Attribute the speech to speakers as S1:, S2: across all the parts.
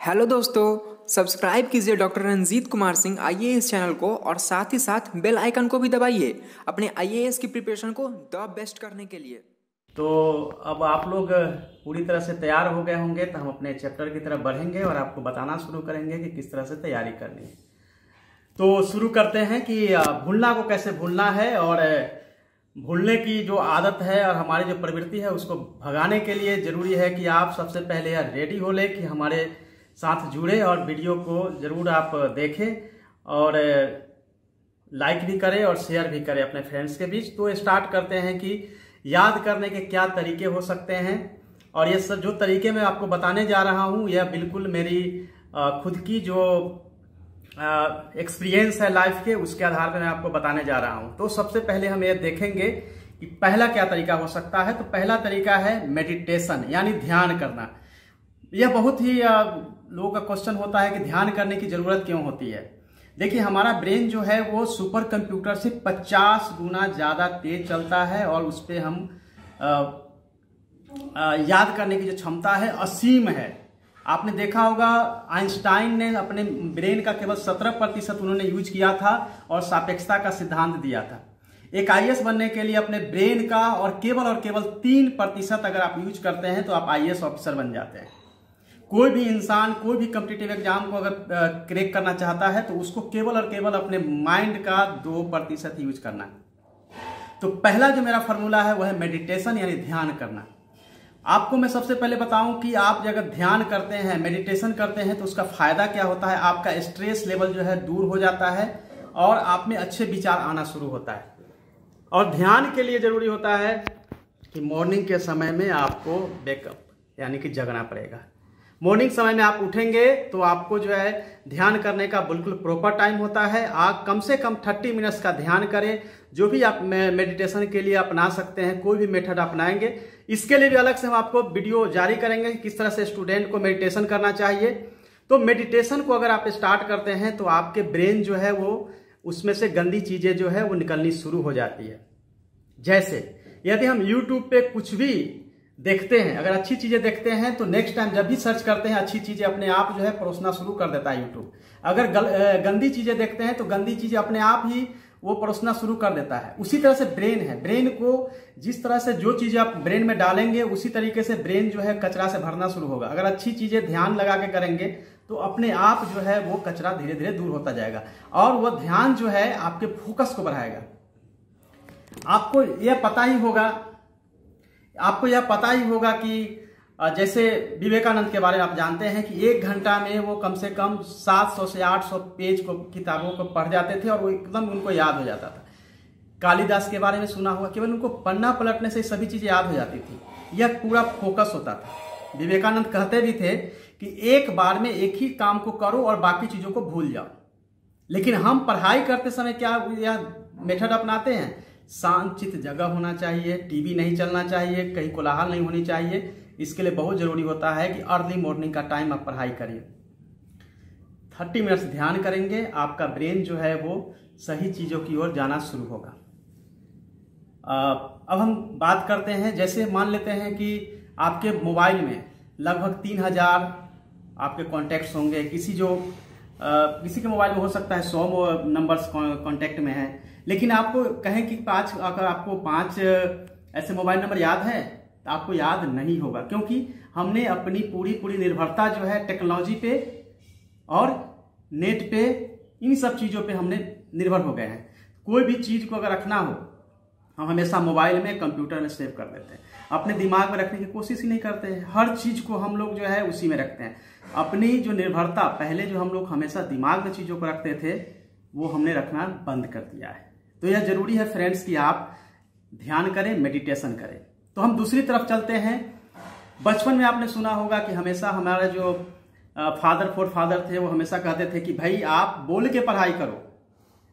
S1: Hello दोस्तों, subscribe कीजिए doctor Ranjit Kumar Singh IAS channel को और साथ ही साथ बेल आइकन को भी दबाइए अपने आईएएस की प्रिपरेशन को द बेस्ट करने के लिए।
S2: तो अब आप लोग पूरी तरह से तैयार हो गए होंगे, तो हम अपने चैप्टर की तरफ बढ़ेंगे और आपको बताना शुरू करेंगे कि किस तरह से तैयारी करनी है। तो शुरू करते हैं कि भूलना को कैसे भूलना है और भूलने की जो आदत है और हमारी जो प्रवृत्ति है उसको भगाने के लिए जरूरी है कि आप सबसे पहले रेडी हो ले कि हमारे साथ जुड़े और वीडियो को जरूर आप देखें और लाइक भी करें और शेयर भी करें अपने फ्रेंड्स के बीच। तो स्टार्ट करते हैं कि याद करने के क्या तरीके हो सकते हैं, और ये सब जो तरीके मैं आपको बताने जा रहा हूँ यह बिल्कुल मेरी खुद की जो एक्सपीरियंस है लाइफ के, उसके आधार पर मैं आपको बताने जा रहा हूँ। तो सबसे पहले हम ये देखेंगे कि पहला क्या तरीका हो सकता है। तो पहला तरीका है मेडिटेशन, यानी ध्यान करना। यह बहुत ही लोगों का क्वेश्चन होता है कि ध्यान करने की जरूरत क्यों होती है। देखिए, हमारा ब्रेन जो है वो सुपर कंप्यूटर से 50 गुना ज्यादा तेज चलता है और उस पर हम याद करने की जो क्षमता है असीम है। आपने देखा होगा आइंस्टाइन ने अपने ब्रेन का केवल 17% उन्होंने यूज किया था और सापेक्षता का सिद्धांत दिया था। एक आईएएस बनने के लिए अपने ब्रेन का और केवल 3% अगर आप यूज करते हैं तो आप आईएएस ऑफिसर बन जाते हैं। कोई भी इंसान कोई भी कॉम्पिटिटिव एग्जाम को अगर क्रैक करना चाहता है तो उसको केवल और केवल अपने माइंड का 2% यूज करना है। तो पहला जो मेरा फॉर्मूला है वह है मेडिटेशन, यानी ध्यान करना। आपको मैं सबसे पहले बताऊं कि आप अगर ध्यान करते हैं, मेडिटेशन करते हैं तो उसका फायदा क्या होता है। आपका स्ट्रेस लेवल जो है दूर हो जाता है और आप में अच्छे विचार आना शुरू होता है। और ध्यान के लिए जरूरी होता है कि मॉर्निंग के समय में आपको वेकअप यानी कि जगना पड़ेगा। मॉर्निंग समय में आप उठेंगे तो आपको जो है ध्यान करने का बिल्कुल प्रॉपर टाइम होता है। आप कम से कम 30 मिनट्स का ध्यान करें। जो भी आप मेडिटेशन के लिए अपना सकते हैं, कोई भी मेथड अपनाएंगे, इसके लिए भी अलग से हम आपको वीडियो जारी करेंगे कि किस तरह से स्टूडेंट को मेडिटेशन करना चाहिए। तो मेडिटेशन को अगर आप स्टार्ट करते हैं तो आपके ब्रेन जो है वो उसमें से गंदी चीजें जो है वो निकलनी शुरू हो जाती है। जैसे यदि हम यूट्यूब पे कुछ भी देखते हैं, अगर अच्छी चीजें देखते हैं तो नेक्स्ट टाइम जब भी सर्च करते हैं अच्छी चीजें अपने आप जो है परोसना शुरू कर देता है यूट्यूब। अगर गंदी चीजें देखते हैं तो गंदी चीजें अपने आप ही वो परोसना शुरू कर देता है। उसी तरह से ब्रेन है, ब्रेन को जिस तरह से जो चीजें आप ब्रेन में डालेंगे उसी तरीके से ब्रेन जो है कचरा से भरना शुरू होगा। अगर अच्छी चीजें ध्यान लगा के करेंगे तो अपने आप जो है वो कचरा धीरे धीरे दूर होता जाएगा और वह ध्यान जो है आपके फोकस को बढ़ाएगा। आपको यह पता ही होगा कि जैसे विवेकानंद के बारे में आप जानते हैं कि 1 घंटा में वो कम से कम 700 से 800 पेज को किताबों को पढ़ जाते थे और वो एकदम उनको याद हो जाता था। कालिदास के बारे में सुना होगा, केवल उनको पन्ना पलटने से सभी चीजें याद हो जाती थी। यह पूरा फोकस होता था। विवेकानंद कहते भी थे कि एक बार में एक ही काम को करो और बाकी चीजों को भूल जाओ। लेकिन हम पढ़ाई करते समय क्या यह मेथड अपनाते हैं? शांतचित्त जगह होना चाहिए, टीवी नहीं चलना चाहिए, कहीं कोलाहल नहीं होनी चाहिए। इसके लिए बहुत जरूरी होता है कि अर्ली मॉर्निंग का टाइम आप पढ़ाई करिए। 30 मिनट्स ध्यान करेंगे, आपका ब्रेन जो है वो सही चीजों की ओर जाना शुरू होगा। अब हम बात करते हैं, जैसे मान लेते हैं कि आपके मोबाइल में लगभग 3000 आपके कॉन्टैक्ट्स होंगे। किसी के मोबाइल में हो सकता है 100 नंबर्स कॉन्टैक्ट में है, लेकिन आपको कहें कि अगर आपको 5 ऐसे मोबाइल नंबर याद है तो आपको याद नहीं होगा, क्योंकि हमने अपनी पूरी निर्भरता जो है टेक्नोलॉजी पे और नेट पे, इन सब चीजों पे हमने निर्भर हो गए हैं। कोई भी चीज को अगर रखना हो हम हमेशा मोबाइल में, कंप्यूटर में सेव कर देते हैं। अपने दिमाग में रखने की कोशिश ही नहीं करते हैं। हर चीज को हम लोग जो है उसी में रखते हैं। अपनी जो निर्भरता, पहले जो हम लोग हमेशा दिमाग में चीजों को रखते थे वो हमने रखना बंद कर दिया है। तो यह जरूरी है फ्रेंड्स कि आप ध्यान करें, मेडिटेशन करें। तो हम दूसरी तरफ चलते हैं। बचपन में आपने सुना होगा कि हमेशा हमारे जो फादर थे वो हमेशा कहते थे कि भाई आप बोल के पढ़ाई करो,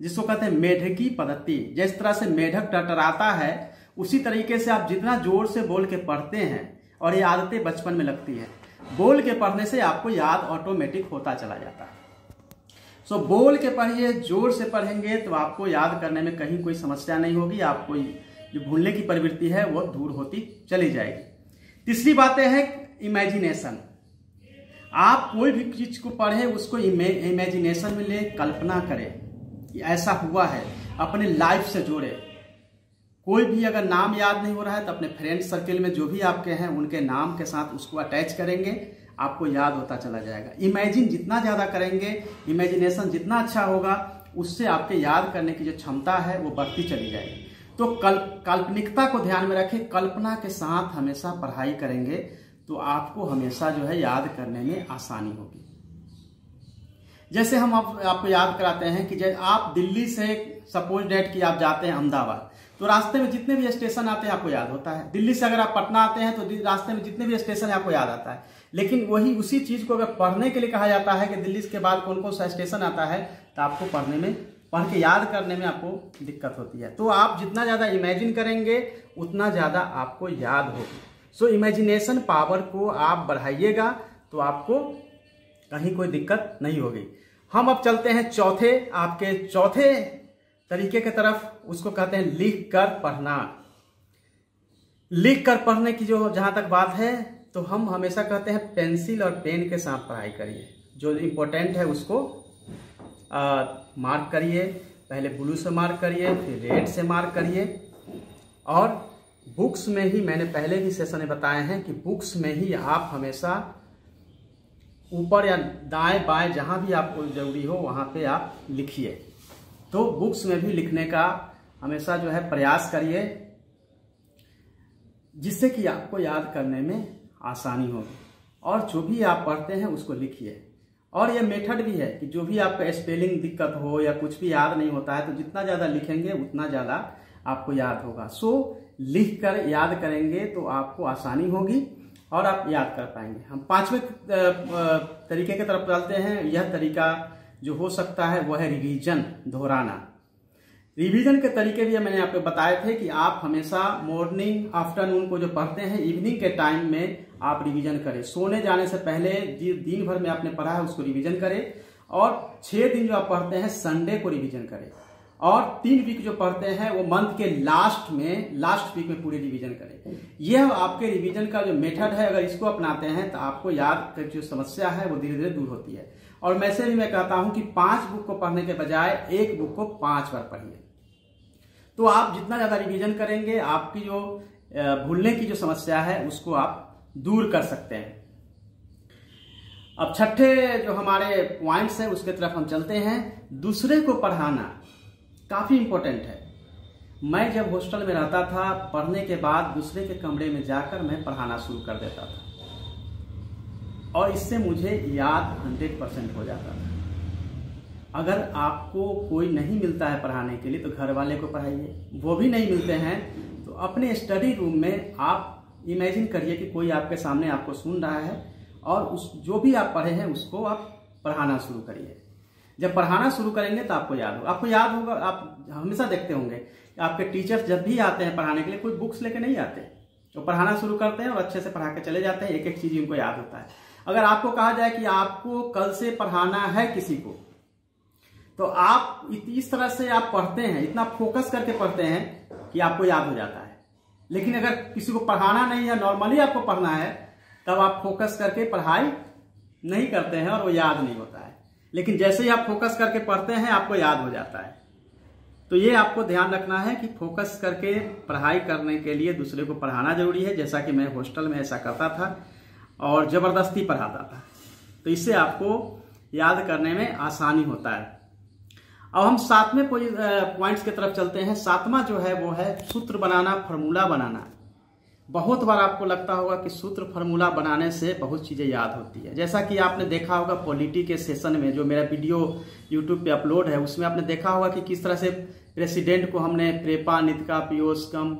S2: जिसको कहते हैं मेढकी पद्धति। जिस तरह से मेढक टरटराता है उसी तरीके से आप जितना जोर से बोल के पढ़ते हैं, और ये आदतें बचपन में लगती है, बोल के पढ़ने से आपको याद ऑटोमेटिक होता चला जाता है। सो बोल के पढ़िए, जोर से पढ़ेंगे तो आपको याद करने में कहीं कोई समस्या नहीं होगी। आपको जो भूलने की प्रवृत्ति है वो दूर होती चली जाएगी। तीसरी बात है इमेजिनेशन। आप कोई भी चीज को पढ़े उसको इमेजिनेशन में ले, कल्पना करें कि ऐसा हुआ है, अपने लाइफ से जोड़े। कोई भी अगर नाम याद नहीं हो रहा है तो अपने फ्रेंड सर्किल में जो भी आपके हैं उनके नाम के साथ उसको अटैच करेंगे, आपको याद होता चला जाएगा। इमेजिन जितना ज़्यादा करेंगे, इमेजिनेशन जितना अच्छा होगा, उससे आपके याद करने की जो क्षमता है वो बढ़ती चली जाएगी। तो काल्पनिकता को ध्यान में रखें, कल्पना के साथ हमेशा पढ़ाई करेंगे तो आपको हमेशा जो है याद करने में आसानी होगी। जैसे हम आपको याद कराते हैं कि जैसे आप दिल्ली से सपोज डेट कि आप जाते हैं अहमदाबाद, तो रास्ते में जितने भी स्टेशन आते हैं आपको याद होता है। दिल्ली से अगर आप पटना आते हैं तो रास्ते में जितने भी स्टेशन है आपको याद आता है। लेकिन वही उसी चीज को अगर पढ़ने के लिए कहा जाता है कि दिल्ली के बाद कौन कौन सा स्टेशन आता है, तो आपको पढ़ के याद करने में आपको दिक्कत होती है। तो आप जितना ज्यादा इमेजिन करेंगे उतना ज्यादा आपको याद होगी। सो इमेजिनेशन पावर को आप बढ़ाइएगा तो आपको कहीं कोई दिक्कत नहीं होगी। हम अब चलते हैं चौथे तरीके की तरफ, उसको कहते हैं लिख कर पढ़ना। लिख कर पढ़ने की जो जहां तक बात है, तो हम हमेशा कहते हैं पेंसिल और पेन के साथ पढ़ाई करिए। जो इम्पोर्टेंट है उसको मार्क करिए, पहले ब्लू से मार्क करिए, फिर रेड से मार्क करिए। और बुक्स में ही, मैंने पहले भी सेशन में बताए हैं कि बुक्स में ही आप हमेशा ऊपर या दाएं बाएं जहां भी आपको जरूरी हो वहां पे आप लिखिए। तो बुक्स में भी लिखने का हमेशा जो है प्रयास करिए, जिससे कि आपको याद करने में आसानी होगी। और जो भी आप पढ़ते हैं उसको लिखिए। और यह मेथड भी है कि जो भी आपका स्पेलिंग दिक्कत हो या कुछ भी याद नहीं होता है, तो जितना ज़्यादा लिखेंगे उतना ज़्यादा आपको याद होगा। सो लिख कर याद करेंगे तो आपको आसानी होगी और आप याद कर पाएंगे। हम 5वें तरीके की तरफ चलते हैं। यह तरीका जो हो सकता है वह है रिवीजन, दोहराना। रिवीजन के तरीके भी मैंने आपको बताए थे कि आप हमेशा मॉर्निंग आफ्टरनून को जो पढ़ते हैं, इवनिंग के टाइम में आप रिवीजन करें। सोने जाने से पहले दिन भर में आपने पढ़ा है उसको रिवीजन करें। और 6 दिन जो आप पढ़ते हैं संडे को रिवीजन करें। और 3 वीक जो पढ़ते हैं वो मंथ के लास्ट वीक में पूरी रिवीजन करें। यह आपके रिवीजन का जो मेथड है, अगर इसको अपनाते हैं तो आपको याद की जो समस्या है वो धीरे धीरे दूर होती है। और वैसे भी मैं कहता हूं कि 5 बुक को पढ़ने के बजाय 1 बुक को 5 बार पढ़िए। तो आप जितना ज्यादा रिवीजन करेंगे, आपकी जो भूलने की जो समस्या है उसको आप दूर कर सकते हैं। अब छठे जो हमारे पॉइंट्स है उसके तरफ हम चलते हैं। दूसरे को पढ़ाना काफी इंपॉर्टेंट है। मैं जब हॉस्टल में रहता था, पढ़ने के बाद दूसरे के कमरे में जाकर मैं पढ़ाना शुरू कर देता था और इससे मुझे याद 100% हो जाता था। अगर आपको कोई नहीं मिलता है पढ़ाने के लिए तो घर वाले को पढ़ाइए। वो भी नहीं मिलते हैं तो अपने स्टडी रूम में आप इमेजिन करिए कि कोई आपके सामने आपको सुन रहा है और उस जो भी आप पढ़े हैं उसको आप पढ़ाना शुरू करिए। जब पढ़ाना शुरू करेंगे तो आपको याद होगा। आप हमेशा देखते होंगे आपके टीचर्स जब भी आते हैं पढ़ाने के लिए, कोई बुक्स लेके नहीं आते, तो पढ़ाना शुरू करते हैं और अच्छे से पढ़ा के चले जाते हैं। एक एक चीज उनको याद होता है। अगर आपको कहा जाए कि आपको कल से पढ़ाना है किसी को, तो आप इस तरह से आप पढ़ते हैं, इतना फोकस करके पढ़ते हैं कि आपको याद हो जाता है। लेकिन अगर किसी को पढ़ाना नहीं है, नॉर्मली आपको पढ़ना है, तब आप फोकस करके पढ़ाई नहीं करते हैं और वो याद नहीं होता है। लेकिन जैसे ही आप फोकस करके पढ़ते हैं आपको याद हो जाता है। तो ये आपको ध्यान रखना है कि फोकस करके पढ़ाई करने के लिए दूसरे को पढ़ाना जरूरी है। जैसा कि मैं हॉस्टल में ऐसा करता था और जबरदस्ती पढ़ाता था, तो इससे आपको याद करने में आसानी होता है। अब हम 7वें पॉइंट्स की तरफ चलते हैं। 7वां जो है वो है सूत्र बनाना, फार्मूला बनाना। बहुत बार आपको लगता होगा कि सूत्र फार्मूला बनाने से बहुत चीजें याद होती है। जैसा कि आपने देखा होगा पॉलिटी के सेशन में, जो मेरा वीडियो यूट्यूब पे अपलोड है, उसमें आपने देखा होगा कि किस तरह से प्रेसिडेंट को हमने प्रेपा नितका पियोस्कम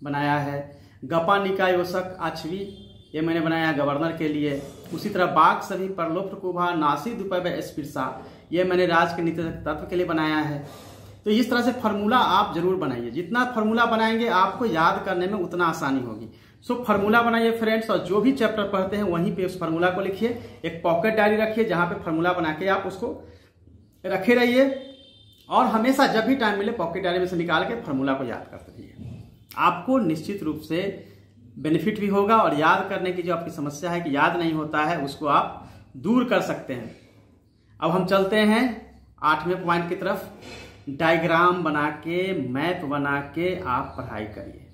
S2: बनाया है। गपा निका योसक आछवी ये मैंने बनाया गवर्नर के लिए। उसी तरह बाग सभी परलोप कुभा नासी दुपय स्पिरसा ये मैंने राज के नीति तत्व के लिए बनाया है। तो इस तरह से फार्मूला आप जरूर बनाइए। जितना फार्मूला बनाएंगे आपको याद करने में उतना आसानी होगी। सो फार्मूला बनाइए फ्रेंड्स, और जो भी चैप्टर पढ़ते हैं वहीं पे उस फार्मूला को लिखिए। एक पॉकेट डायरी रखिए जहां पे फार्मूला बना के आप उसको रखे रहिए और हमेशा जब भी टाइम मिले पॉकेट डायरी में से निकाल के फार्मूला को याद करते रहिए। आपको निश्चित रूप से बेनिफिट भी होगा और याद करने की जो आपकी समस्या है कि याद नहीं होता है, उसको आप दूर कर सकते हैं। अब हम चलते हैं 8वें पॉइंट की तरफ। डायग्राम बना के, मैप बना के आप पढ़ाई करिए।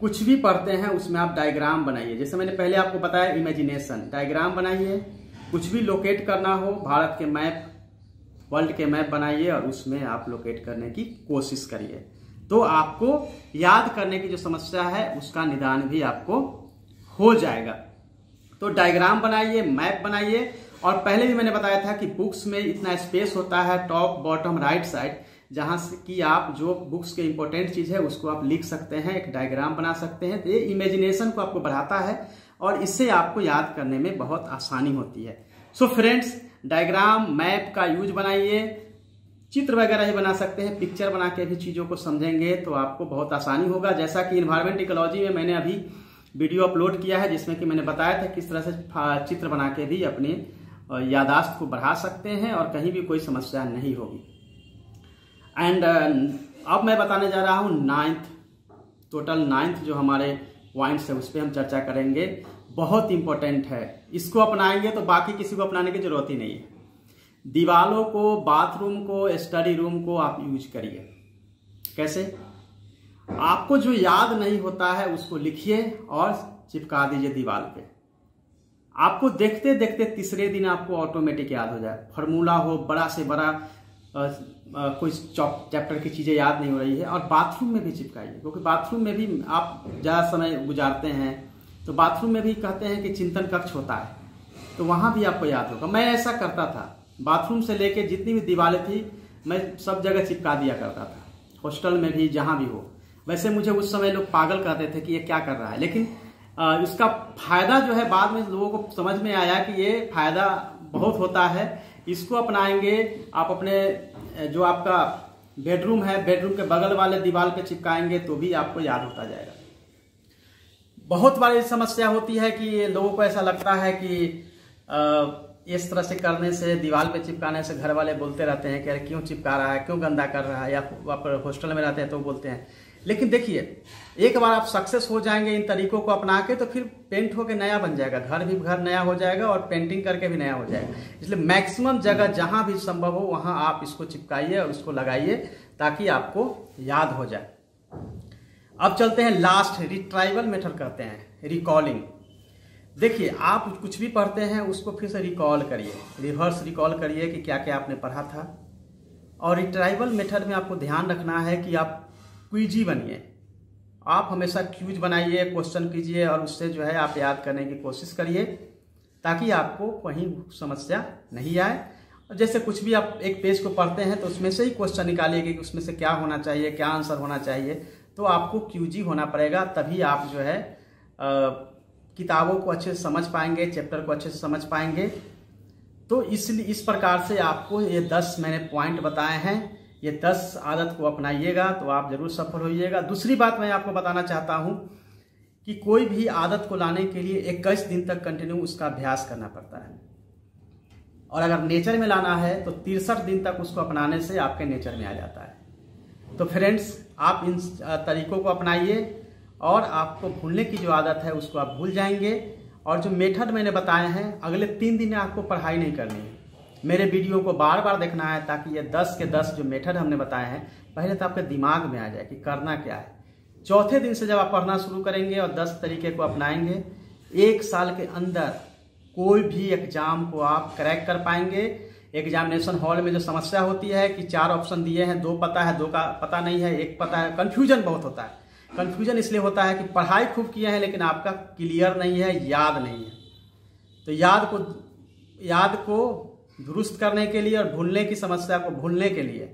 S2: कुछ भी पढ़ते हैं उसमें आप डायग्राम बनाइए। जैसे मैंने पहले आपको बताया, इमेजिनेशन, डायग्राम बनाइए। कुछ भी लोकेट करना हो, भारत के मैप, वर्ल्ड के मैप बनाइए और उसमें आप लोकेट करने की कोशिश करिए। तो आपको याद करने की जो समस्या है उसका निदान भी आपको हो जाएगा। तो डायग्राम बनाइए, मैप बनाइए। और पहले भी मैंने बताया था कि बुक्स में इतना स्पेस होता है, टॉप, बॉटम, राइट साइड, जहां से कि आप जो बुक्स के इंपॉर्टेंट चीज है उसको आप लिख सकते हैं, एक डायग्राम बना सकते हैं। तो ये इमेजिनेशन को आपको बढ़ाता है और इससे आपको याद करने में बहुत आसानी होती है। सो फ्रेंड्स, डायग्राम, मैप का यूज बनाइए। चित्र वगैरह ही बना सकते हैं, पिक्चर बना के भी चीजों को समझेंगे तो आपको बहुत आसानी होगा। जैसा कि इन्वायरमेंट इकोलॉजी में मैंने अभी वीडियो अपलोड किया है जिसमें कि मैंने बताया था किस तरह से चित्र बना के भी अपने यादाश्त को बढ़ा सकते हैं और कहीं भी कोई समस्या नहीं होगी। एंड अब मैं बताने जा रहा हूँ टोटल 9th जो हमारे पॉइंट्स है उस पर हम चर्चा करेंगे। बहुत इंपॉर्टेंट है, इसको अपनाएंगे तो बाकी किसी को अपनाने की जरूरत ही नहीं है। दीवालों को, बाथरूम को, स्टडी रूम को आप यूज करिए। कैसे? आपको जो याद नहीं होता है उसको लिखिए और चिपका दीजिए दीवार पे। आपको देखते देखते तीसरे दिन आपको ऑटोमेटिक याद हो जाए। फार्मूला हो, बड़ा से बड़ा कोई चैप्टर की चीजें याद नहीं हो रही है, और बाथरूम में भी चिपकाइए, क्योंकि बाथरूम में भी आप ज्यादा समय गुजारते हैं तो बाथरूम में भी कहते हैं कि चिंतन कक्ष होता है, तो वहां भी आपको याद होगा। मैं ऐसा करता था, बाथरूम से लेके जितनी भी दीवारें थी मैं सब जगह चिपका दिया करता था, हॉस्टल में भी, जहां भी हो। वैसे मुझे उस समय लोग पागल कहते थे कि ये क्या कर रहा है, लेकिन इसका फायदा जो है बाद में लोगों को समझ में आया कि ये फायदा बहुत होता है। इसको अपनाएंगे आप, अपने जो आपका बेडरूम है, बेडरूम के बगल वाले दीवार पे चिपकाएंगे तो भी आपको याद होता जाएगा। बहुत बार समस्या होती है कि लोगों को ऐसा लगता है कि इस तरह से करने से, दीवार पे चिपकाने से घर वाले बोलते रहते हैं कि अरे क्यों चिपका रहा है, क्यों गंदा कर रहा है, या आप हॉस्टल में रहते हैं तो बोलते हैं। लेकिन देखिए, एक बार आप सक्सेस हो जाएंगे इन तरीकों को अपना के तो फिर पेंट होके नया बन जाएगा, घर भी घर नया हो जाएगा और पेंटिंग करके भी नया हो जाएगा। इसलिए मैक्सिमम जगह जहां भी संभव हो वहां आप इसको चिपकाइए और उसको लगाइए ताकि आपको याद हो जाए। अब चलते हैं लास्ट, रिट्राइवल मेथड कहते हैं, रिकॉलिंग। देखिए, आप कुछ भी पढ़ते हैं उसको फिर से रिकॉल करिए, रिवर्स रिकॉल करिए कि क्या क्या आपने पढ़ा था। और रिट्राइवल मेथड में आपको ध्यान रखना है कि आप क्विजी बनिए। आप हमेशा क्यूज बनाइए, क्वेश्चन कीजिए और उससे जो है आप याद करने की कोशिश करिए ताकि आपको कहीं समस्या नहीं आए। और जैसे कुछ भी आप एक पेज को पढ़ते हैं तो उसमें से ही क्वेश्चन निकालिए कि उसमें से क्या होना चाहिए, क्या आंसर होना चाहिए। तो आपको क्यूजी होना पड़ेगा, तभी आप जो है किताबों को अच्छे से समझ पाएंगे, चैप्टर को अच्छे से समझ पाएंगे। तो इसलिए इस प्रकार से आपको ये 10 मैंने पॉइंट बताए हैं, ये 10 आदत को अपनाइएगा तो आप जरूर सफल होइएगा। दूसरी बात मैं आपको बताना चाहता हूं कि कोई भी आदत को लाने के लिए 21 दिन तक कंटिन्यू उसका अभ्यास करना पड़ता है, और अगर नेचर में लाना है तो 63 दिन तक उसको अपनाने से आपके नेचर में आ जाता है। तो फ्रेंड्स, आप इन तरीकों को अपनाइए और आपको भूलने की जो आदत है उसको आप भूल जाएंगे। और जो मेथड मैंने बताए हैं, अगले 3 दिन में आपको पढ़ाई नहीं करनी है, मेरे वीडियो को बार बार देखना है ताकि ये 10 के 10 जो मेथड हमने बताए हैं पहले तो आपके दिमाग में आ जाए कि करना क्या है। चौथे दिन से जब आप पढ़ना शुरू करेंगे और 10 तरीके को अपनाएंगे, 1 साल के अंदर कोई भी एग्जाम को आप क्रैक कर पाएंगे। एग्जामिनेशन हॉल में जो समस्या होती है कि 4 ऑप्शन दिए हैं, 2 पता है, 2 का पता नहीं है, 1 पता है, कन्फ्यूजन बहुत होता है। कन्फ्यूजन इसलिए होता है कि पढ़ाई खूब किए हैं लेकिन आपका क्लियर नहीं है, याद नहीं है। तो याद को दुरुस्त करने के लिए और भूलने की समस्या को भूलने के लिए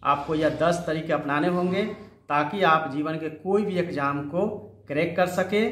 S2: आपको यह 10 तरीके अपनाने होंगे ताकि आप जीवन के कोई भी एग्जाम को क्रैक कर सके।